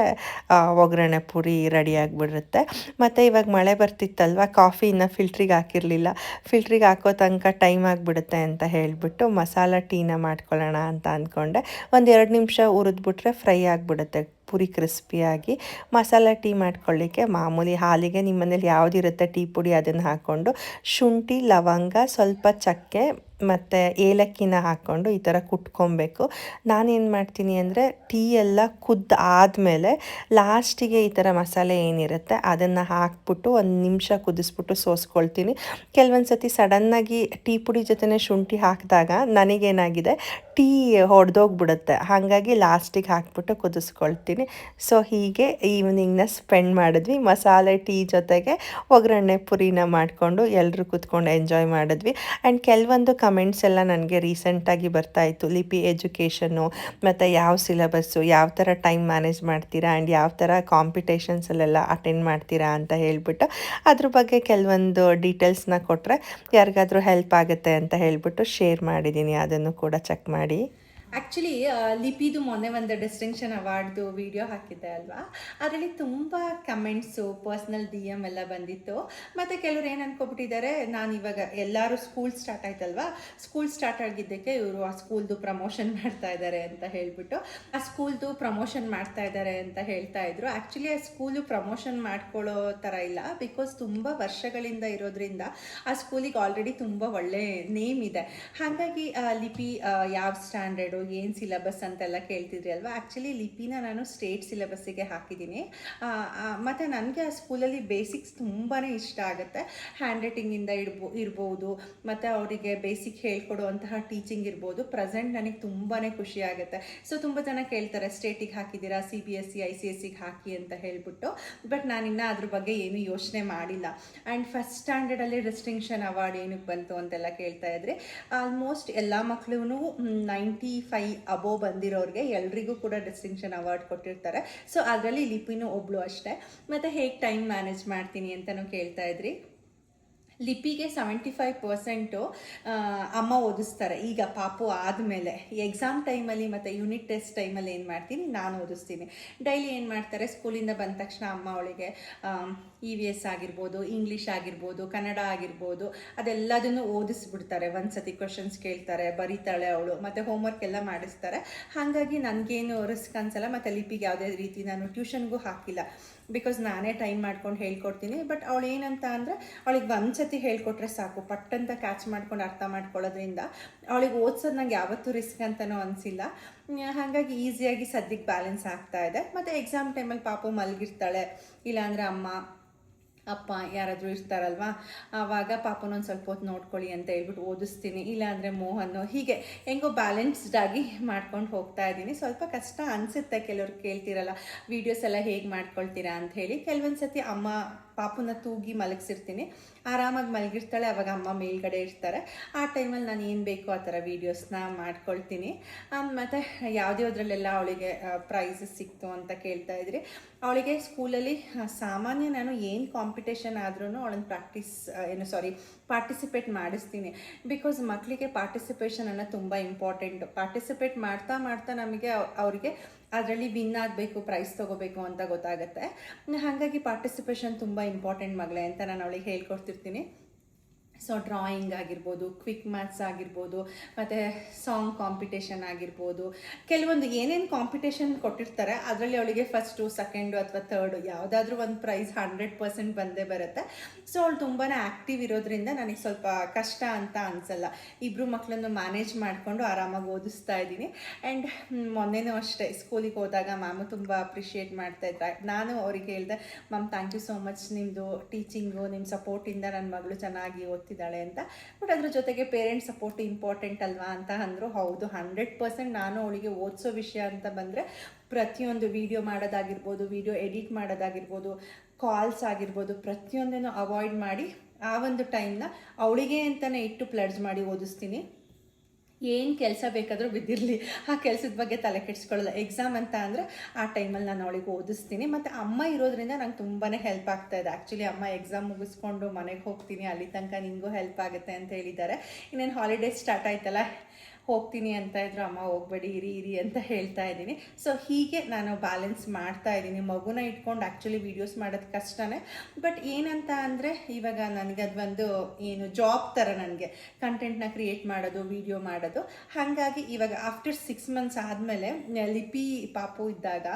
ಒಗ್ಗರಣೆ ಪುರಿ ರೆಡಿ ಆಗಿಬಿಡುತ್ತೆ. ಮತ್ತು ಇವಾಗ ಮಳೆ ಬರ್ತಿತ್ತಲ್ವ, ಕಾಫಿ ಇನ್ನೂ ಫಿಲ್ಟ್ರಿಗೆ ಹಾಕಿರಲಿಲ್ಲ. ಫಿಲ್ಟ್ರಿಗೆ ಹಾಕೋ ತನಕ ಟೈಮ್ ಆಗಿಬಿಡುತ್ತೆ ಅಂತ ಹೇಳಿಬಿಟ್ಟು ಮಸಾಲ ಟೀನ ಮಾಡ್ಕೊಳ್ಳೋಣ ಅಂತ ಅಂದ್ಕೊಂಡೆ. 1-2 ನಿಮಿಷ ಹುರಿದ್ಬಿಟ್ರೆ ಫ್ರೈ ಆಗಿಬಿಡುತ್ತೆ ಪುರಿ ಕ್ರಿಸ್ಪಿಯಾಗಿ. ಮಸಾಲ ಟೀ ಮಾಡ್ಕೊಳ್ಳಿಕ್ಕೆ ಮಾಮೂಲಿ ಹಾಲಿಗೆ ನಿಮ್ಮ ಮನೇಲಿ ಯಾವುದಿರುತ್ತೆ ಟೀ ಪುಡಿ ಅದನ್ನು ಹಾಕ್ಕೊಂಡು ಶುಂಠಿ, ಲವಂಗ, ಸ್ವಲ್ಪ ಚಕ್ಕೆ ಮತ್ತು ಏಲಕ್ಕಿನ ಹಾಕ್ಕೊಂಡು ಈ ಥರ ಕುಟ್ಕೊಬೇಕು. ನಾನೇನು ಮಾಡ್ತೀನಿ ಅಂದರೆ ಟೀ ಎಲ್ಲ ಆದಮೇಲೆ ಲಾಸ್ಟಿಗೆ ಈ ಥರ ಮಸಾಲೆ ಏನಿರುತ್ತೆ ಅದನ್ನು ಹಾಕ್ಬಿಟ್ಟು 1 ನಿಮಿಷ ಕುದಿಸ್ಬಿಟ್ಟು ಸೋಸ್ಕೊಳ್ತೀನಿ. ಕೆಲವೊಂದು ಸತಿ ಸಡನ್ನಾಗಿ ಟೀ ಪುಡಿ ಜೊತೆನೇ ಶುಂಠಿ ಹಾಕಿದಾಗ ನನಗೇನಾಗಿದೆ ಟೀ ಹೊಡೆದೋಗ್ಬಿಡುತ್ತೆ, ಹಾಗಾಗಿ ಲಾಸ್ಟಿಗೆ ಹಾಕ್ಬಿಟ್ಟು ಕುದಿಸ್ಕೊಳ್ತೀನಿ. ಸೊ ಹೀಗೆ ಈವ್ನಿಂಗ್ನ ಸ್ಪೆಂಡ್ ಮಾಡಿದ್ವಿ ಮಸಾಲೆ ಟೀ ಜೊತೆಗೆ ಒಗ್ಗರಣೆ ಪುರಿನ ಮಾಡಿಕೊಂಡು ಎಲ್ಲರೂ ಕೂತ್ಕೊಂಡು ಎಂಜಾಯ್ ಮಾಡಿದ್ವಿ. ಆ್ಯಂಡ್ ಕೆಲವೊಂದು ಕಮೆಂಟ್ಸ್ ಎಲ್ಲ ನನಗೆ ರೀಸೆಂಟಾಗಿ ಬರ್ತಾಯಿತ್ತು, ಲಿಪಿ ಎಜುಕೇಷನ್ನು ಮತ್ತು ಯಾವ ಸಿಲೆಬಸ್ಸು, ಯಾವ ಥರ ಟೈಮ್ ಮ್ಯಾನೇಜ್ ಮಾಡ್ತೀರಾ ಆ್ಯಂಡ್ ಯಾವ ಥರ ಕಾಂಪಿಟೇಷನ್ಸಲ್ಲೆಲ್ಲ ಅಟೆಂಡ್ ಮಾಡ್ತೀರಾ ಅಂತ ಹೇಳಿಬಿಟ್ಟು ಅದ್ರ ಬಗ್ಗೆ ಕೆಲವೊಂದು ಡೀಟೇಲ್ಸ್ನ ಕೊಟ್ಟರೆ ಯಾರಿಗಾದರೂ ಹೆಲ್ಪ್ ಆಗುತ್ತೆ ಅಂತ ಹೇಳಿಬಿಟ್ಟು ಶೇರ್ ಮಾಡಿದ್ದೀನಿ. ಅದನ್ನು ಕೂಡ ಚೆಕ್ ಮಾಡಿ. ಆ್ಯಕ್ಚುಲಿ ಲಿಪಿದು ಮೊನ್ನೆ ಒಂದು ಡಿಸ್ಟಿಂಕ್ಷನ್ ಅವಾರ್ಡ್ದು ವಿಡಿಯೋ ಹಾಕಿದ್ದೆ ಅಲ್ವಾ, ಅದರಲ್ಲಿ ತುಂಬ ಕಮೆಂಟ್ಸು, ಪರ್ಸ್ನಲ್ DM ಎಲ್ಲ ಬಂದಿತ್ತು. ಮತ್ತು ಕೆಲವ್ರು ಏನು ಅನ್ಕೊಬಿಟ್ಟಿದ್ದಾರೆ, ನಾನು ಇವಾಗ ಎಲ್ಲರೂ ಸ್ಕೂಲ್ ಸ್ಟಾರ್ಟ್ ಆಯ್ತಲ್ವಾ, ಸ್ಕೂಲ್ ಸ್ಟಾರ್ಟ್ ಆಗಿದ್ದಕ್ಕೆ ಇವರು ಆ ಸ್ಕೂಲ್ದು ಪ್ರಮೋಷನ್ ಮಾಡ್ತಾ ಇದ್ದಾರೆ ಅಂತ ಹೇಳಿಬಿಟ್ಟು ಆ ಸ್ಕೂಲ್ದು ಪ್ರಮೋಷನ್ ಮಾಡ್ತಾ ಇದ್ದಾರೆ ಅಂತ ಹೇಳ್ತಾ ಇದ್ರು. ಆ್ಯಕ್ಚುಲಿ ಆ ಸ್ಕೂಲು ಪ್ರಮೋಷನ್ ಮಾಡ್ಕೊಳ್ಳೋ ಥರ ಇಲ್ಲ, ಬಿಕಾಸ್ ತುಂಬ ವರ್ಷಗಳಿಂದ ಇರೋದ್ರಿಂದ ಆ ಸ್ಕೂಲಿಗೆ ಆಲ್ರೆಡಿ ತುಂಬ ಒಳ್ಳೆ ನೇಮ್ ಇದೆ. ಹಾಗಾಗಿ ಲಿಪಿ ಯಾವ ಸ್ಟ್ಯಾಂಡರ್ಡು ಸ್ಟ್ಯಾಂಡರ್ಡು ಏನು ಸಿಲೆಬಸ್ ಅಂತೆಲ್ಲ ಕೇಳ್ತಿದ್ರಿ ಅಲ್ವಾ. ಆ್ಯಕ್ಚುಲಿ ಲಿಪಿನ ನಾನು ಸ್ಟೇಟ್ ಸಿಲೆಬಸ್ಸಿಗೆ ಹಾಕಿದ್ದೀನಿ. ಮತ್ತು ನನಗೆ ಆ ಸ್ಕೂಲಲ್ಲಿ ಬೇಸಿಕ್ಸ್ ತುಂಬಾ ಇಷ್ಟ ಆಗುತ್ತೆ. ಹ್ಯಾಂಡ್ ರೈಟಿಂಗಿಂದ ಇರ್ಬೋದು, ಮತ್ತು ಅವರಿಗೆ ಬೇಸಿಕ್ ಹೇಳ್ಕೊಡುವಂತಹ ಟೀಚಿಂಗ್ ಇರ್ಬೋದು. ಪ್ರೆಸೆಂಟ್ ನನಗೆ ತುಂಬಾ ಖುಷಿ ಆಗುತ್ತೆ. ಸೊ ತುಂಬ ಜನ ಕೇಳ್ತಾರೆ ಸ್ಟೇಟಿಗೆ ಹಾಕಿದ್ದೀರಾ, CBSE ICSE ಹಾಕಿ ಅಂತ ಹೇಳ್ಬಿಟ್ಟು. ಬಟ್ ನಾನಿನ್ನು ಅದ್ರ ಬಗ್ಗೆ ಏನು ಯೋಚನೆ ಮಾಡಿಲ್ಲ. ಆ್ಯಂಡ್ ಫಸ್ಟ್ ಸ್ಟ್ಯಾಂಡರ್ಡಲ್ಲಿ ಡಿಸ್ಟಿಂಕ್ಷನ್ ಅವಾರ್ಡ್ ಏನಕ್ಕೆ ಬಂತು ಅಂತೆಲ್ಲ ಕೇಳ್ತಾ ಇದ್ರಿ. ಆಲ್ಮೋಸ್ಟ್ ಎಲ್ಲ ಮಕ್ಕಳು 95 ಅಬೋವ್ ಬಂದಿರೋರಿಗೆ ಎಲ್ರಿಗೂ ಕೂಡ ಡಿಸ್ಟಿಂಕ್ಷನ್ ಅವಾರ್ಡ್ ಕೊಟ್ಟಿರ್ತಾರೆ. ಸೊ ಅದರಲ್ಲಿ ಲಿಪಿನೂ ಒಬ್ಳು ಅಷ್ಟೇ. ಮತ್ತು ಹೇಗೆ ಟೈಮ್ ಮ್ಯಾನೇಜ್ ಮಾಡ್ತೀನಿ ಅಂತಲೂ ಕೇಳ್ತಾ ಇದ್ರಿ. ಲಿಪಿಗೆ 75% ಅಮ್ಮ ಓದಿಸ್ತಾರೆ. ಈಗ ಪಾಪು ಆದಮೇಲೆ ಎಕ್ಸಾಮ್ ಟೈಮಲ್ಲಿ ಮತ್ತು ಯೂನಿಟ್ ಟೆಸ್ಟ್ ಟೈಮಲ್ಲಿ ಏನು ಮಾಡ್ತೀನಿ, ನಾನು ಓದಿಸ್ತೀನಿ. ಡೈಲಿ ಏನು ಮಾಡ್ತಾರೆ, ಸ್ಕೂಲಿಂದ ಬಂದ ತಕ್ಷಣ ಅಮ್ಮ ಅವಳಿಗೆ EVS ಆಗಿರ್ಬೋದು, ಇಂಗ್ಲೀಷ್ ಆಗಿರ್ಬೋದು, ಕನ್ನಡ ಆಗಿರ್ಬೋದು, ಅದೆಲ್ಲದನ್ನು ಓದಿಸ್ಬಿಡ್ತಾರೆ. ಒಂದು ಸತಿ ಕ್ವಶನ್ಸ್ ಕೇಳ್ತಾರೆ, ಬರೀತಾಳೆ ಅವಳು, ಮತ್ತು ಹೋಮ್ವರ್ಕ್ ಎಲ್ಲ ಮಾಡಿಸ್ತಾರೆ. ಹಾಗಾಗಿ ನನಗೇನು ರಿಸ್ಕ್ ಅನ್ಸಲ್ಲ. ಮತ್ತು ಲಿಪಿಗೆ ಯಾವುದೇ ರೀತಿ ನಾನು ಟ್ಯೂಷನ್ಗೂ ಹಾಕಿಲ್ಲ, ಬಿಕಾಸ್ ನಾನೇ ಟೈಮ್ ಮಾಡ್ಕೊಂಡು ಹೇಳ್ಕೊಡ್ತೀನಿ. ಬಟ್ ಅವಳು ಏನಂತ ಅಂದರೆ, ಅವಳಿಗೆ ಒಂದು ಸತಿ ಹೇಳ್ಕೊಟ್ರೆ ಸಾಕು, ಪಟ್ಟಂತ ಕ್ಯಾಚ್ ಮಾಡ್ಕೊಂಡು ಅರ್ಥ ಮಾಡ್ಕೊಳ್ಳೋದ್ರಿಂದ ಅವಳಿಗೆ ಓದಿಸೋದು ನಂಗೆ ಯಾವತ್ತೂ ರಿಸ್ಕ್ ಅಂತಲೂ ಅನಿಸಿಲ್ಲ. ಹಾಗಾಗಿ ಈಸಿಯಾಗಿ ಸದ್ಯಕ್ಕೆ ಬ್ಯಾಲೆನ್ಸ್ ಆಗ್ತಾ ಇದೆ. ಮತ್ತು ಎಕ್ಸಾಮ್ ಟೈಮಲ್ಲಿ ಪಾಪು ಮಲಗಿರ್ತಾಳೆ, ಇಲ್ಲಾಂದರೆ ಅಮ್ಮ ಅಪ್ಪ ಯಾರಾದರೂ ಇರ್ತಾರಲ್ವ, ಆವಾಗ ಪಾಪನೊಂದು ಸ್ವಲ್ಪ ಹೊತ್ತು ನೋಡ್ಕೊಳ್ಳಿ ಅಂತ ಹೇಳ್ಬಿಟ್ಟು ಓದಿಸ್ತೀನಿ. ಇಲ್ಲಾಂದರೆ ಮೋಹನ್ನು, ಹೀಗೆ ಹೆಂಗೋ ಬ್ಯಾಲೆನ್ಸ್ಡಾಗಿ ಮಾಡ್ಕೊಂಡು ಹೋಗ್ತಾ ಇದ್ದೀನಿ. ಸ್ವಲ್ಪ ಕಷ್ಟ ಅನಿಸುತ್ತೆ, ಕೆಲವ್ರು ಕೇಳ್ತಿರಲ್ಲ ವೀಡಿಯೋಸ್ ಎಲ್ಲ ಹೇಗೆ ಮಾಡ್ಕೊಳ್ತೀರಾ ಅಂತ ಹೇಳಿ. ಕೆಲವೊಂದು ಸತಿ ಅಮ್ಮ ಪಾಪುನ ತೂಗಿ ಮಲಗಿಸಿರ್ತೀನಿ, ಆರಾಮಾಗಿ ಮಲಗಿರ್ತಾಳೆ, ಅವಾಗ ಅಮ್ಮ ಮೇಲ್ಗಡೆ ಇರ್ತಾರೆ. ಆ ಟೈಮಲ್ಲಿ ನಾನು ಏನು ಬೇಕೋ ಆ ಥರ ವೀಡಿಯೋಸ್ನ ಮಾಡ್ಕೊಳ್ತೀನಿ. ಮತ್ತು ಯಾವುದ್ರಲ್ಲೆಲ್ಲ ಅವಳಿಗೆ ಪ್ರೈಸಸ್ ಸಿಕ್ತು ಅಂತ ಕೇಳ್ತಾ ಇದ್ರಿ. ಅವಳಿಗೆ ಸ್ಕೂಲಲ್ಲಿ ಸಾಮಾನ್ಯ ನಾನು ಏನು ಕಾಂಪಿಟೇಷನ್ ಆದ್ರೂ ಅವಳನ್ನು ಪಾರ್ಟಿಸಿಪೇಟ್ ಮಾಡಿಸ್ತೀನಿ. ಬಿಕಾಸ್ ಮಕ್ಕಳಿಗೆ ಪಾರ್ಟಿಸಿಪೇಷನ್ ಅನ್ನೋದು ತುಂಬ ಇಂಪಾರ್ಟೆಂಟ್. ಪಾರ್ಟಿಸಿಪೇಟ್ ಮಾಡ್ತಾ ಮಾಡ್ತಾ ನಮಗೆ ಅವರಿಗೆ ಅದರಲ್ಲಿ ವಿನ್ ಆಗಬೇಕು, ಪ್ರೈಸ್ ತೊಗೋಬೇಕು ಅಂತ ಗೊತ್ತಾಗುತ್ತೆ. ಹಾಗಾಗಿ ಪಾರ್ಟಿಸಿಪೇಷನ್ ತುಂಬ ಇಂಪಾರ್ಟೆಂಟ್ ಮಗಳೇ ಅಂತ ನಾನು ಅವಳಿಗೆ ಹೇಳ್ಕೊಡ್ತಿರ್ತೀನಿ. ಸೊ ಡ್ರಾಯಿಂಗ್ ಆಗಿರ್ಬೋದು, ಕ್ವಿಕ್ ಮ್ಯಾಥ್ಸ್ ಆಗಿರ್ಬೋದು, ಮತ್ತು ಸಾಂಗ್ ಕಾಂಪಿಟೇಷನ್ ಆಗಿರ್ಬೋದು, ಕೆಲವೊಂದು ಏನೇನು ಕಾಂಪಿಟೇಷನ್ ಕೊಟ್ಟಿರ್ತಾರೆ ಅದರಲ್ಲಿ ಅವಳಿಗೆ ಫಸ್ಟು, ಸೆಕೆಂಡು ಅಥವಾ ಥರ್ಡು ಯಾವುದಾದ್ರೂ ಒಂದು ಪ್ರೈಸ್ 100% ಬಂದೇ ಬರುತ್ತೆ. ಸೊ ಅವಳು ತುಂಬಾ ಆ್ಯಕ್ಟಿವ್ ಇರೋದ್ರಿಂದ ನನಗೆ ಸ್ವಲ್ಪ ಕಷ್ಟ ಅಂತ ಅನಿಸಲ್ಲ. ಇಬ್ಬರು ಮಕ್ಕಳನ್ನು ಮ್ಯಾನೇಜ್ ಮಾಡಿಕೊಂಡು ಆರಾಮಾಗಿ ಓದಿಸ್ತಾ ಇದ್ದೀನಿ. ಆ್ಯಂಡ್ ಮೊನ್ನೆನೂ ಅಷ್ಟೇ ಸ್ಕೂಲಿಗೆ ಹೋದಾಗ ಮ್ಯಾಮು ತುಂಬ ಅಪ್ರಿಷಿಯೇಟ್ ಮಾಡ್ತಾಯಿದ್ದೆ. ನಾನು ಅವ್ರಿಗೆ ಹೇಳಿದೆ, ma'am thank you so much, ನಿಮ್ಮದು ಟೀಚಿಂಗು, ನಿಮ್ಮ ಸಪೋರ್ಟಿಂದ ನನ್ನ ಮಗಳು ಚೆನ್ನಾಗಿ ಓದ್ತಿದ್ದಾಳೆ ಅಂತ. ಬಟ್ ಅದ್ರ ಜೊತೆಗೆ ಪೇರೆಂಟ್ಸ್ ಸಪೋರ್ಟ್ ಇಂಪಾರ್ಟೆಂಟ್ ಅಲ್ವಾ ಅಂತ ಅಂದರು. ಹೌದು, 100% ನಾನು ಅವಳಿಗೆ ಓದಿಸೋ ವಿಷಯ ಅಂತ ಬಂದರೆ ಪ್ರತಿಯೊಂದು ವೀಡಿಯೋ ಮಾಡೋದಾಗಿರ್ಬೋದು, ವೀಡಿಯೋ ಎಡಿಟ್ ಮಾಡೋದಾಗಿರ್ಬೋದು, ಕಾಲ್ಸ್ ಆಗಿರ್ಬೋದು, ಪ್ರತಿಯೊಂದನ್ನು ಅವಾಯ್ಡ್ ಮಾಡಿ ಆ ಒಂದು ಟೈಮ್ನ ಅವಳಿಗೆ ಅಂತಲೇ ಇಟ್ಟು ಪ್ಲಡ್ಜ್ ಮಾಡಿ ಓದಿಸ್ತೀನಿ. ಏನು ಕೆಲಸ ಬೇಕಾದರೂ ಬಿದ್ದಿರಲಿ, ಆ ಕೆಲಸದ ಬಗ್ಗೆ ತಲೆ ಕೆಡಿಸ್ಕೊಳ್ಳಲ್ಲ. ಎಕ್ಸಾಮ್ ಅಂತ ಅಂದರೆ ಆ ಟೈಮಲ್ಲಿ ನಾನು ಅವಳಿಗೆ ಓದಿಸ್ತೀನಿ. ಮತ್ತು ಅಮ್ಮ ಇರೋದ್ರಿಂದ ನಂಗೆ ತುಂಬಾ ಹೆಲ್ಪ್ ಆಗ್ತಾಯಿದೆ. ಆ್ಯಕ್ಚುಲಿ ಅಮ್ಮ ಎಕ್ಸಾಮ್ ಮುಗಿಸ್ಕೊಂಡು ಮನೆಗೆ ಹೋಗ್ತೀನಿ, ಅಲ್ಲಿ ತನಕ ನಿನಗೂ ಹೆಲ್ಪ್ ಆಗುತ್ತೆ ಅಂತ ಹೇಳಿದ್ದಾರೆ. ಇನ್ನೇನು ಹಾಲಿಡೇಸ್ ಸ್ಟಾರ್ಟ್ ಆಯ್ತಲ್ಲ, ಹೋಗ್ತೀನಿ ಅಂತ ಇದ್ರು. ಅಮ್ಮ ಹೋಗಬೇಡಿ, ಇರಿ ಅಂತ ಹೇಳ್ತಾ ಇದ್ದೀನಿ. ಸೊ ಹೀಗೆ ನಾನು ಬ್ಯಾಲೆನ್ಸ್ ಮಾಡ್ತಾ ಇದ್ದೀನಿ. ಮಗುನ ಇಟ್ಕೊಂಡು ಆ್ಯಕ್ಚುಲಿ ವೀಡಿಯೋಸ್ ಮಾಡೋದು ಕಷ್ಟನೇ. ಬಟ್ ಏನಂತ ಅಂದರೆ ಇವಾಗ ನನಗೆ ಅದೊಂದು ಏನು ಜಾಬ್ ಥರ, ನನಗೆ ಕಂಟೆಂಟ್ನ ಕ್ರಿಯೇಟ್ ಮಾಡೋದು, ವೀಡಿಯೋ ಮಾಡೋದು. ಹಾಗಾಗಿ ಇವಾಗ ಆಫ್ಟರ್ 6 ಮಂತ್ಸ್ ಆದಮೇಲೆ ಲಿಪಿ ಪಾಪು ಇದ್ದಾಗ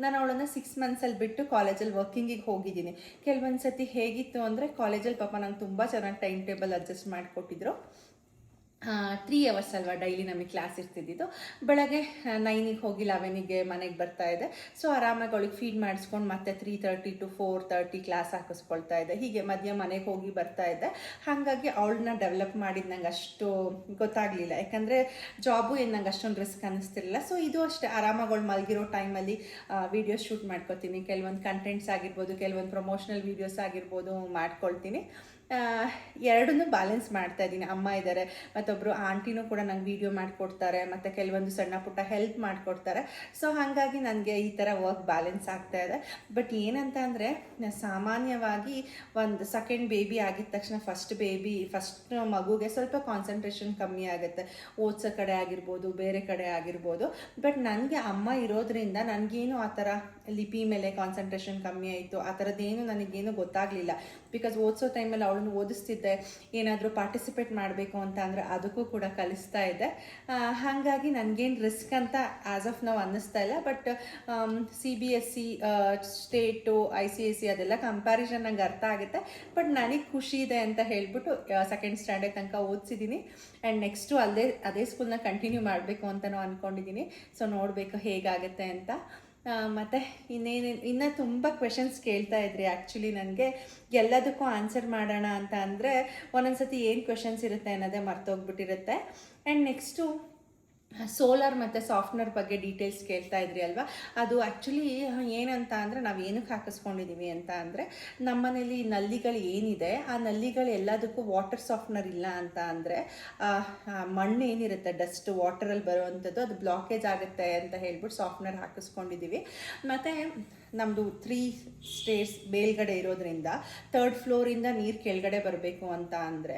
ನಾನು ಅವಳನ್ನು 6 ಮಂತ್ಸಲ್ಲಿ ಬಿಟ್ಟು ಕಾಲೇಜಲ್ಲಿ ವರ್ಕಿಂಗಿಗೆ ಹೋಗಿದ್ದೀನಿ. ಕೆಲವೊಂದು ಸತಿ ಹೇಗಿತ್ತು ಅಂದರೆ, ಕಾಲೇಜಲ್ಲಿ ಪಾಪ ನಂಗೆ ತುಂಬ ಚೆನ್ನಾಗಿ ಟೈಮ್ ಟೇಬಲ್ ಅಡ್ಜಸ್ಟ್ ಮಾಡಿಕೊಟ್ಟಿದ್ರು. 3 hours ಅಲ್ವಾ ಡೈಲಿ ನಮಗೆ ಕ್ಲಾಸ್ ಇರ್ತಿದ್ದಿದ್ದು. ಬೆಳಗ್ಗೆ 9ಗೆ ಹೋಗಿ 11ಗೆ ಮನೆಗೆ ಬರ್ತಾ ಇದೆ. ಸೊ ಆರಾಮಾಗಿ ಅವಳಿಗೆ ಫೀಡ್ ಮಾಡಿಸ್ಕೊಂಡು ಮತ್ತೆ 3:30 to 4:30 ಕ್ಲಾಸ್ ಹಾಕಿಸ್ಕೊಳ್ತಾ ಇದ್ದೆ. ಹೀಗೆ ಮಧ್ಯ ಮನೆಗೆ ಹೋಗಿ ಬರ್ತಾ ಇದ್ದೆ. ಹಾಗಾಗಿ ಅವಳನ್ನ ಡೆವಲಪ್ ಮಾಡಿದ್ದು ನಂಗೆ ಅಷ್ಟು ಗೊತ್ತಾಗಲಿಲ್ಲ. ಯಾಕಂದರೆ ಜಾಬು ಏನು ನಂಗೆ ಅಷ್ಟೊಂದು ರಿಸ್ಕ್ ಅನ್ನಿಸ್ತಿರಲಿಲ್ಲ. ಸೊ ಇದು ಅಷ್ಟೇ, ಆರಾಮಾಗಿ ಅವಳು ಮಲಗಿರೋ ಟೈಮಲ್ಲಿ ವೀಡಿಯೋಸ್ ಶೂಟ್ ಮಾಡ್ಕೊತೀನಿ. ಕೆಲವೊಂದು ಕಂಟೆಂಟ್ಸ್ ಆಗಿರ್ಬೋದು, ಕೆಲವೊಂದು ಪ್ರಮೋಷನಲ್ ವೀಡಿಯೋಸ್ ಆಗಿರ್ಬೋದು ಮಾಡ್ಕೊಳ್ತೀನಿ. ಎರಡನ್ನೂ ಬ್ಯಾಲೆನ್ಸ್ ಮಾಡ್ತಾ ಇದ್ದೀನಿ. ಅಮ್ಮ ಇದ್ದಾರೆ, ಮತ್ತೊಬ್ಬರು ಆಂಟಿನೂ ಕೂಡ ನಂಗೆ ವೀಡಿಯೋ ಮಾಡಿಕೊಡ್ತಾರೆ, ಮತ್ತು ಕೆಲವೊಂದು ಸಣ್ಣ ಪುಟ್ಟ ಹೆಲ್ಪ್ ಮಾಡಿಕೊಡ್ತಾರೆ. ಸೊ ಹಾಗಾಗಿ ನನಗೆ ಈ ಥರ ವರ್ಕ್ ಬ್ಯಾಲೆನ್ಸ್ ಆಗ್ತಾ ಇದೆ. ಬಟ್ ಏನಂತ ಅಂದರೆ, ಸಾಮಾನ್ಯವಾಗಿ ಒಂದು ಸೆಕೆಂಡ್ ಬೇಬಿ ಆಗಿದ ತಕ್ಷಣ ಫಸ್ಟ್ ಮಗುಗೆ ಸ್ವಲ್ಪ ಕಾನ್ಸಂಟ್ರೇಷನ್ ಕಮ್ಮಿ ಆಗುತ್ತೆ, ಓದ್ಸೋ ಕಡೆ ಆಗಿರ್ಬೋದು, ಬೇರೆ ಕಡೆ ಆಗಿರ್ಬೋದು. ಬಟ್ ನನಗೆ ಅಮ್ಮ ಇರೋದ್ರಿಂದ ನನಗೇನು ಆ ಥರ ಲಿಪಿ ಮೇಲೆ ಕಾನ್ಸಂಟ್ರೇಷನ್ ಕಮ್ಮಿ ಆಯಿತು, ಆ ಥರದ್ದೇನು ನನಗೇನು ಗೊತ್ತಾಗಲಿಲ್ಲ. ಬಿಕಾಸ್ ಓದಿಸೋ ಟೈಮಲ್ಲಿ ಅವಳನ್ನು ಓದಿಸ್ತಿದ್ದೆ, ಏನಾದರೂ ಪಾರ್ಟಿಸಿಪೇಟ್ ಮಾಡಬೇಕು ಅಂತ ಅಂದರೆ ಅದಕ್ಕೂ ಕೂಡ ಕಲಿಸ್ತಾ ಇದ್ದೆ. ಹಾಗಾಗಿ ನನಗೇನು ರಿಸ್ಕ್ ಅಂತ ಆ್ಯಸ್ ಆಫ್ ನಾವು ಅನ್ನಿಸ್ತಾ ಇಲ್ಲ. ಬಟ್ CBSE, ಸ್ಟೇಟು, ICSE ಅದೆಲ್ಲ ಕಂಪ್ಯಾರಿಸನ್ ನಂಗೆ ಅರ್ಥ ಆಗುತ್ತೆ. ಬಟ್ ನನಗೆ ಖುಷಿ ಇದೆ ಅಂತ ಹೇಳ್ಬಿಟ್ಟು ಸೆಕೆಂಡ್ ಸ್ಟ್ಯಾಂಡರ್ಡ್ ತನಕ ಓದಿಸಿದ್ದೀನಿ. ಆ್ಯಂಡ್ ನೆಕ್ಸ್ಟು ಅದೇ ಸ್ಕೂಲ್ನ ಕಂಟಿನ್ಯೂ ಮಾಡಬೇಕು ಅಂತಲೂ ಅಂದ್ಕೊಂಡಿದ್ದೀನಿ. ಸೊ ನೋಡಬೇಕು ಹೇಗಾಗುತ್ತೆ ಅಂತ. ಮತ್ತು ಇನ್ನೂ ತುಂಬ ಕ್ವೆಶನ್ಸ್ ಕೇಳ್ತಾ ಇದ್ರಿ. ಆ್ಯಕ್ಚುಲಿ ನನಗೆ ಎಲ್ಲದಕ್ಕೂ ಆನ್ಸರ್ ಮಾಡೋಣ ಅಂತ ಅಂದರೆ ಒಂದೊಂದ್ಸತಿ ಏನು ಕ್ವೆಶನ್ಸ್ ಇರುತ್ತೆ ಅನ್ನೋದೇ ಮರ್ತೋಗ್ಬಿಟ್ಟಿರುತ್ತೆ. ಆ್ಯಂಡ್ ನೆಕ್ಸ್ಟು ಸೋಲಾರ್ ಮತ್ತು ಸಾಫ್ಟ್ನರ್ ಬಗ್ಗೆ ಡೀಟೇಲ್ಸ್ ಕೇಳ್ತಾ ಇದ್ರಿ ಅಲ್ವಾ. ಅದು ಆ್ಯಕ್ಚುಲಿ ಏನಂತ ಅಂದರೆ ನಾವು ಏನಕ್ಕೆ ಹಾಕಿಸ್ಕೊಂಡಿದ್ದೀವಿ ಅಂತ ಅಂದರೆ, ನಮ್ಮನೇಲಿ ನಲ್ಲಿಗಳು ಏನಿದೆ ಆ ನಲ್ಲಿಗಳು ಎಲ್ಲದಕ್ಕೂ ವಾಟರ್ ಸಾಫ್ಟ್ನರ್ ಇಲ್ಲ ಅಂತ ಅಂದರೆ ಮಣ್ಣು ಏನಿರುತ್ತೆ ಡಸ್ಟ್ ವಾಟರಲ್ಲಿ ಬರುವಂಥದ್ದು ಅದು ಬ್ಲಾಕೇಜ್ ಆಗುತ್ತೆ ಅಂತ ಹೇಳ್ಬಿಟ್ಟು ಸಾಫ್ಟ್ನರ್ ಹಾಕಿಸ್ಕೊಂಡಿದ್ದೀವಿ. ಮತ್ತು ನಮ್ಮದು 3 ಸ್ಟೇರ್ಸ್ ಮೇಲ್ಗಡೆ ಇರೋದ್ರಿಂದ 3rd ಫ್ಲೋರಿಂದ ನೀರು ಕೆಳಗಡೆ ಬರಬೇಕು ಅಂತ ಅಂದರೆ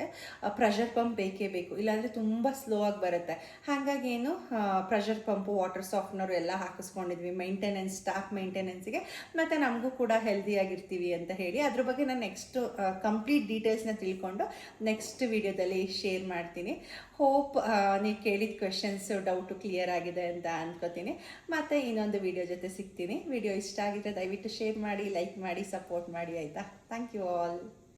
ಪ್ರೆಷರ್ ಪಂಪ್ ಬೇಕೇ ಬೇಕು, ಇಲ್ಲಾಂದರೆ ತುಂಬ ಸ್ಲೋ ಆಗಿ ಬರುತ್ತೆ. ಹಾಗಾಗಿ ಏನು ಪ್ರೆಷರ್ ಪಂಪು, ವಾಟರ್ ಸಾಫ್ಟ್ನರು ಎಲ್ಲ ಹಾಕಿಸ್ಕೊಂಡಿದ್ವಿ ಮೇಂಟೆನೆನ್ಸ್, ಸ್ಟಾಫ್ ಮೇಂಟೆನೆನ್ಸಿಗೆ, ಮತ್ತು ನಮಗೂ ಕೂಡ ಹೆಲ್ದಿಯಾಗಿರ್ತೀವಿ ಅಂತ ಹೇಳಿ. ಅದ್ರ ಬಗ್ಗೆ ನಾನು ನೆಕ್ಸ್ಟ್ ಕಂಪ್ಲೀಟ್ ಡೀಟೇಲ್ಸ್ನ ತಿಳ್ಕೊಂಡು ನೆಕ್ಸ್ಟ್ ವಿಡಿಯೋದಲ್ಲಿ ಶೇರ್ ಮಾಡ್ತೀನಿ. ಹೋಪ್ ನೀವು ಕೇಳಿದ ಕ್ವೆಶನ್ಸು, ಡೌಟು ಕ್ಲಿಯರ್ ಆಗಿದೆ ಅಂತ ಅನ್ಕೋತೀನಿ. ಮತ್ತು ಇನ್ನೊಂದು ವಿಡಿಯೋ ಜೊತೆ ಸಿಗ್ತೀನಿ. ವಿಡಿಯೋ ಇಷ್ಟ ಆಗಿದ್ರೆ ದಯವಿಟ್ಟು ಶೇರ್ ಮಾಡಿ, ಲೈಕ್ ಮಾಡಿ, ಸಪೋರ್ಟ್ ಮಾಡಿ ಆಯಿತಾ. Thank you all.